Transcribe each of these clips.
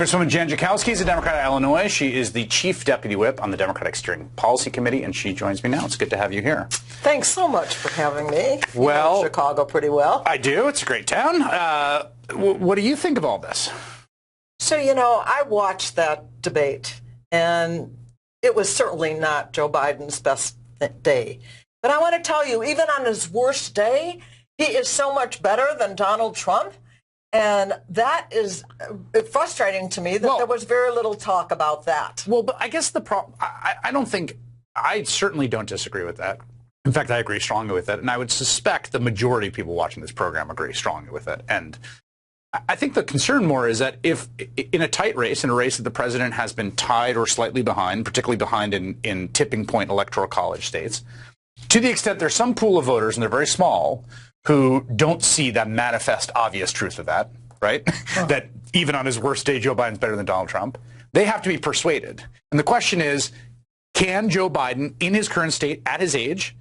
Congresswoman Jan Schakowsky is a Democrat out of Illinois. She is the Chief Deputy Whip on the Democratic Steering Policy Committee, and she joins me now. It's good to have you here. Thanks so much for having me. Well, you know Chicago pretty well. I do. It's a great town. What do you think of all this? So, you know, I watched that debate, and it was certainly not Joe Biden's best day. But I want to tell you, even on his worst day, he is so much better than Donald Trump. And that is frustrating to me that there was very little talk about that. Well, but I guess the problem, I certainly don't disagree with that. In fact, I agree strongly with it. And I would suspect the majority of people watching this program agree strongly with it. And I think the concern more is that if in a tight race, in a race that the president has been tied or slightly behind, particularly behind in tipping point electoral college states, to the extent there's some pool of voters, and they're very small, who don't see that manifest obvious truth of that, right? That even on his worst day, Joe Biden's better than Donald Trump. They have to be persuaded. And the question is, can Joe Biden, in his current state, at his age,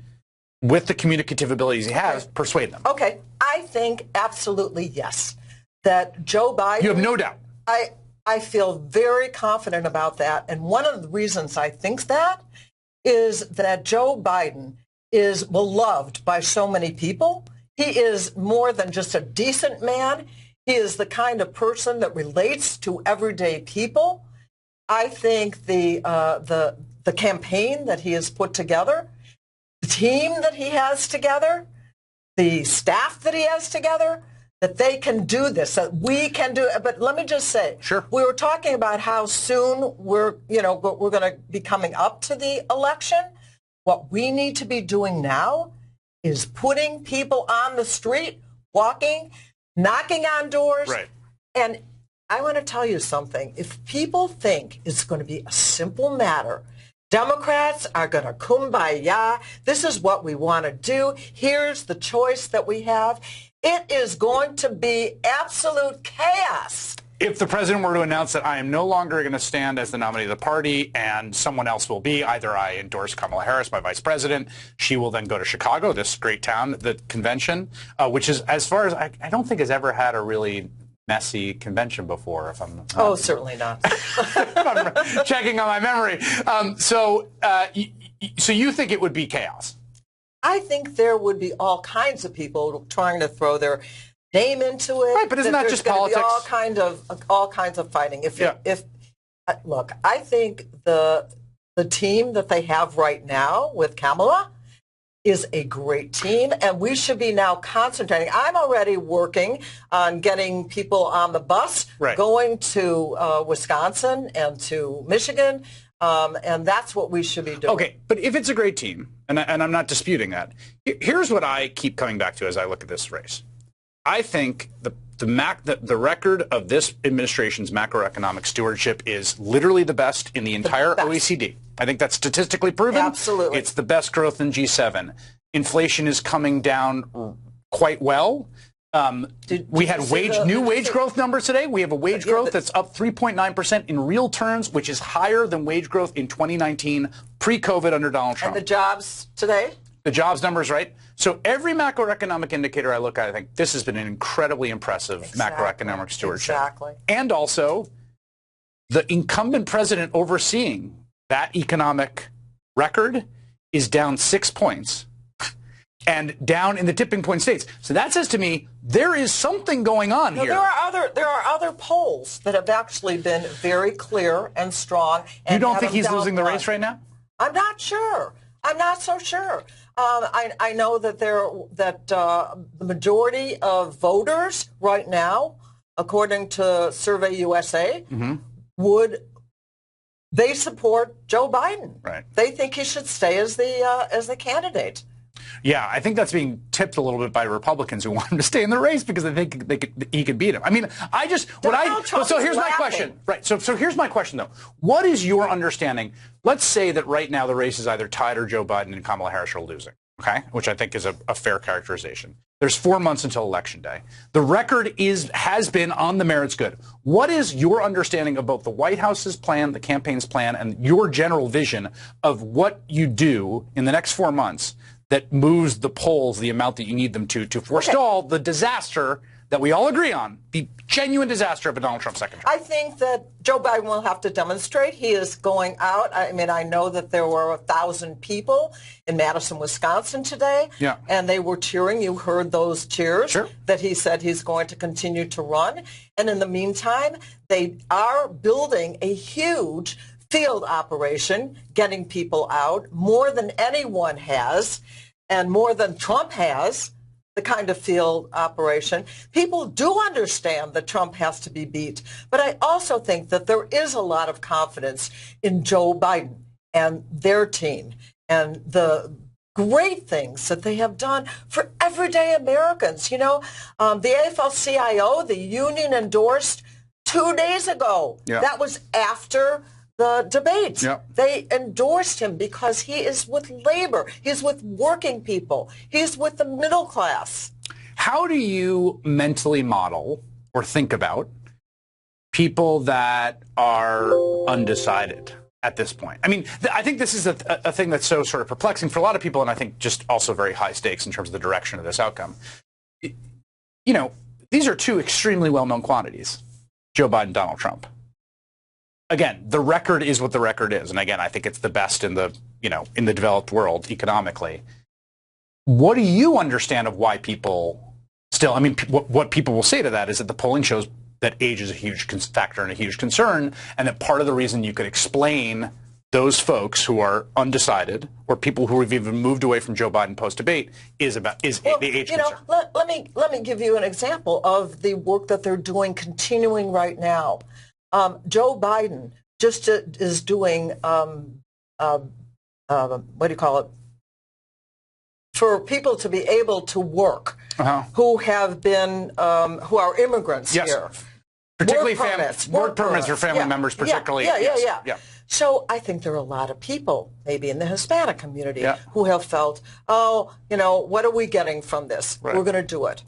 with the communicative abilities he has, persuade them? Okay. I think absolutely yes. That Joe Biden... You have no doubt. I feel very confident about that. And one of the reasons I think that is that Joe Biden is beloved by so many people. He is more than just a decent man. He is the kind of person that relates to everyday people. I think the campaign that he has put together, the team that he has together, the staff that he has together, that they can do this, that we can do it. But let me just say, sure. We were talking about how soon we're going to be coming up to the election. What we need to be doing now is putting people on the street, walking, knocking on doors. Right. And I want to tell you something. If people think it's going to be a simple matter, Democrats are going to kumbaya, this is what we want to do, here's the choice that we have, it is going to be absolute chaos. If the president were to announce that I am no longer going to stand as the nominee of the party and someone else will be, either I endorse Kamala Harris, my vice president, she will then go to Chicago, this great town, the convention, which is, as far as I don't think has ever had a really messy convention before. If I'm not, certainly not. I'm checking on my memory. So you think it would be chaos? I think there would be all kinds of people trying to throw their name into it. Right, but isn't that just politics? All kinds of fighting. Look, I think the team that they have right now with Kamala is a great team, and we should be now concentrating. I'm already working on getting people on the bus, going to Wisconsin and to Michigan, and that's what we should be doing. Okay, but if it's a great team, and I'm not disputing that, here's what I keep coming back to as I look at this race. I think the record of this administration's macroeconomic stewardship is literally the best in the entire OECD. I think that's statistically proven. Absolutely. It's the best growth in G7. Inflation is coming down quite well. We had new wage growth numbers today. We have a wage growth that's up 3.9% in real terms, which is higher than wage growth in 2019 pre-COVID under Donald Trump. And the jobs today? The jobs numbers, right? So every macroeconomic indicator I look at, I think this has been an incredibly impressive macroeconomic stewardship. Exactly. And also, the incumbent president overseeing that economic record is down 6 points and down in the tipping point states. So that says to me, there is something going on here. There are other polls that have actually been very clear and strong. And you don't think he's losing the race right now? I'm not sure. I'm not so sure. I know that the majority of voters right now, according to Survey USA, they support Joe Biden. Right. They think he should stay as the candidate. Yeah, I think that's being tipped a little bit by Republicans who want him to stay in the race because they think he could beat him. I mean, so here's my question. Right. So here's my question, though. What is your understanding? Let's say that right now the race is either tied or Joe Biden and Kamala Harris are losing. Okay, which I think is a fair characterization. There's 4 months until Election Day. The record has been on the merits good. What is your understanding of both the White House's plan, the campaign's plan, and your general vision of what you do in the next 4 months that moves the polls the amount that you need them to forestall the disaster that we all agree on, the genuine disaster of a Donald Trump second term? I think that Joe Biden will have to demonstrate. He is going out. I mean, I know that there were 1,000 people in Madison, Wisconsin today, and they were cheering. You heard those cheers that he said he's going to continue to run. And in the meantime, they are building a huge field operation, getting people out, more than anyone has, and more than Trump has, the kind of field operation. People do understand that Trump has to be beat, but I also think that there is a lot of confidence in Joe Biden and their team and the great things that they have done for everyday Americans. You know, the AFL-CIO, the union endorsed 2 days ago. That was after the debates. They endorsed him because he is with labor. He's with working people. He's with the middle class. How do you mentally model or think about people that are undecided at this point? I mean, I think this is a thing that's so sort of perplexing for a lot of people, and I think just also very high stakes in terms of the direction of this outcome. You know, these are two extremely well-known quantities, Joe Biden, Donald Trump. Again, the record is what the record is. And again, I think it's the best in the, you know, in the developed world economically. What do you understand of why people still, I mean, what people will say to that is that the polling shows that age is a huge factor and a huge concern, and that part of the reason you could explain those folks who are undecided or people who have even moved away from Joe Biden post-debate is the age concern. Let me give you an example of the work that they're doing continuing right now. Joe Biden just is doing, what do you call it, for people to be able to work who have been, who are immigrants here. Particularly work permits for family members, particularly. So I think there are a lot of people, maybe in the Hispanic community, who have felt, oh, you know, what are we getting from this? We're going to do it.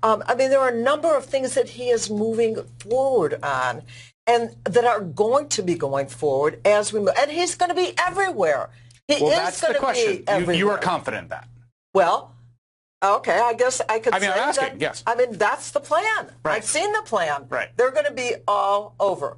I mean, there are a number of things that he is moving forward on, and that are going to be going forward as we move. And he's going to be everywhere. He is going to be everywhere. You are confident in that? Well, okay, I guess I could say I'm asking, that. I mean, that's the plan. I've seen the plan. They're going to be all over.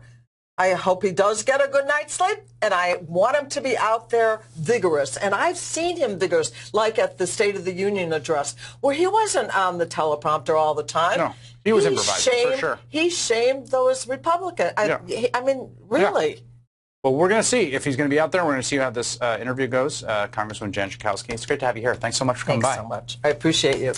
I hope he does get a good night's sleep, and I want him to be out there vigorous. And I've seen him vigorous, like at the State of the Union address, where he wasn't on the teleprompter all the time. No, he was improvising, for sure. He shamed those Republicans. I mean, really. Well, we're going to see if he's going to be out there. We're going to see how this interview goes. Congresswoman Jan Schakowsky, it's great to have you here. Thanks so much for coming by. Thanks so much. I appreciate you.